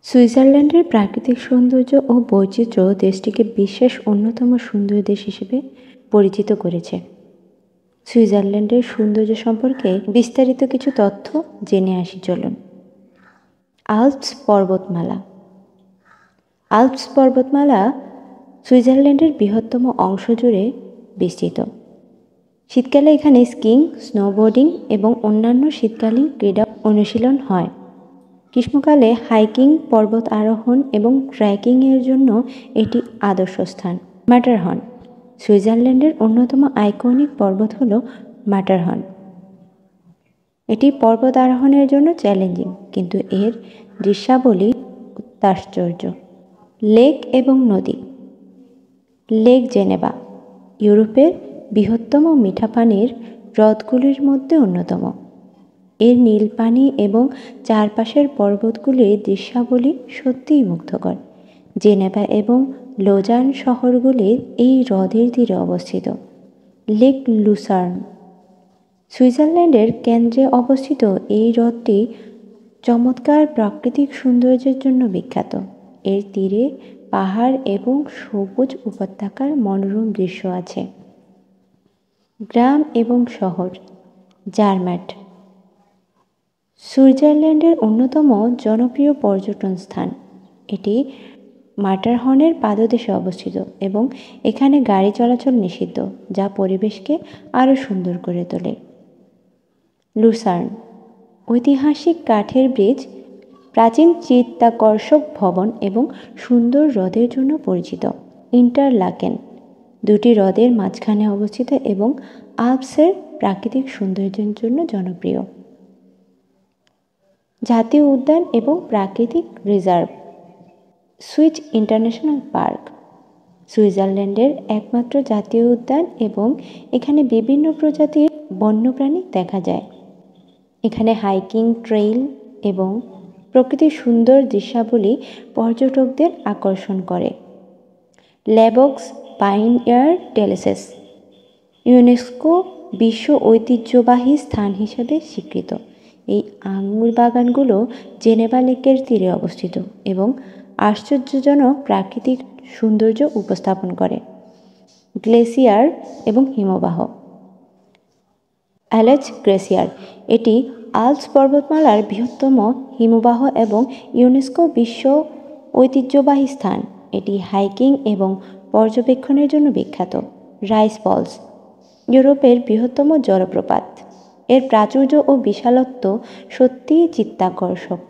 সুইজারল্যান্ডের প্রাকৃতিক সৌন্দর্য ও বৈচিত্র্য দেশটিকে বিশ্বের অন্যতম সুন্দর দেশ হিসেবে পরিচিত করেছে। সুইজারল্যান্ডের সৌন্দর্য সম্পর্কে বিস্তারিত কিছু তথ্য জেনে আসি চলুন। আল্পস পর্বতমালা। আল্পস পর্বতমালা সুইজারল্যান্ডের বৃহত্তম অংশ জুড়ে বিস্তৃত। শীতকালে এখানে স্কিং, স্নোবোর্ডিং এবং অন্যান্য শীতকালীন ক্রীড়া অনুশীলন হয়। গ্রীষ্মকালে হাইকিং, পর্বত আরোহণ এবং ট্রেকিংয়ের জন্য এটি আদর্শ স্থান। ম্যাটারহর্ন। সুইজারল্যান্ডের অন্যতম আইকনিক পর্বত হল ম্যাটারহর্ন। এটি পর্বত আরোহণের জন্য চ্যালেঞ্জিং, কিন্তু এর দৃশ্যাবলী অত্যাশ্চর্য। লেক এবং নদী। লেক জেনেভা ইউরোপের বৃহত্তম মিঠা পানির হ্রদগুলির মধ্যে অন্যতম। এর নীল পানি এবং চারপাশের পর্বতগুলির দৃশ্যাবলী সত্যিই মুগ্ধকর। জেনেভা এবং লোজান শহরগুলির এই হ্রদের তীরে অবস্থিত। Lake Lucerne. সুইজারল্যান্ডের কেন্দ্রে অবস্থিত এই হ্রদটি চমৎকার প্রাকৃতিক সৌন্দর্যের জন্য বিখ্যাত। এর তীরে পাহাড় এবং সবুজ উপত্যকার মনোরম দৃশ্য আছে। গ্রাম এবং শহর। জারম্যাট সুইজারল্যান্ডের অন্যতম জনপ্রিয় পর্যটন স্থান। এটি ম্যাটারহর্নের পাদদেশে অবস্থিত এবং এখানে গাড়ি চলাচল নিষিদ্ধ, যা পরিবেশকে আরও সুন্দর করে তোলে। লুসার্ন ঐতিহাসিক কাঠের ব্রিজ, প্রাচীন চিত্তাকর্ষক ভবন এবং সুন্দর হ্রদের জন্য পরিচিত। ইন্টারলাকেন দুটি হ্রদের মাঝখানে অবস্থিত এবং আল্পসের প্রাকৃতিক সৌন্দর্যের জন্য জনপ্রিয়। জাতীয় উদ্যান এবং প্রাকৃতিক রিজার্ভ। সুইচ ইন্টারন্যাশনাল পার্ক সুইজারল্যান্ডের একমাত্র জাতীয় উদ্যান এবং এখানে বিভিন্ন প্রজাতির বন্যপ্রাণী দেখা যায়। এখানে হাইকিং, ট্রেইল এবং প্রকৃতির সুন্দর দৃশ্যাবলী পর্যটকদের আকর্ষণ করে। লেবক্স পাইনয়ার টেলেসেস ইউনেস্কো বিশ্ব ঐতিহ্যবাহী স্থান হিসেবে স্বীকৃত। এই আঙুর বাগানগুলো জেনেভা লেকের তীরে অবস্থিত এবং আশ্চর্যজনক প্রাকৃতিক সৌন্দর্য উপস্থাপন করে। গ্লেসিয়ার এবং হিমবাহ। অ্যালেচ গ্লেসিয়ার এটি আল্পস পর্বতমালার বৃহত্তম হিমবাহ এবং ইউনেস্কো বিশ্ব ঐতিহ্যবাহী স্থান। এটি হাইকিং এবং পর্যবেক্ষণের জন্য বিখ্যাত। রাইস ফলস ইউরোপের বৃহত্তম জলপ্রপাত। এর প্রাচুর্য ও বিশালত্ব সত্যিই চিত্তাকর্ষক।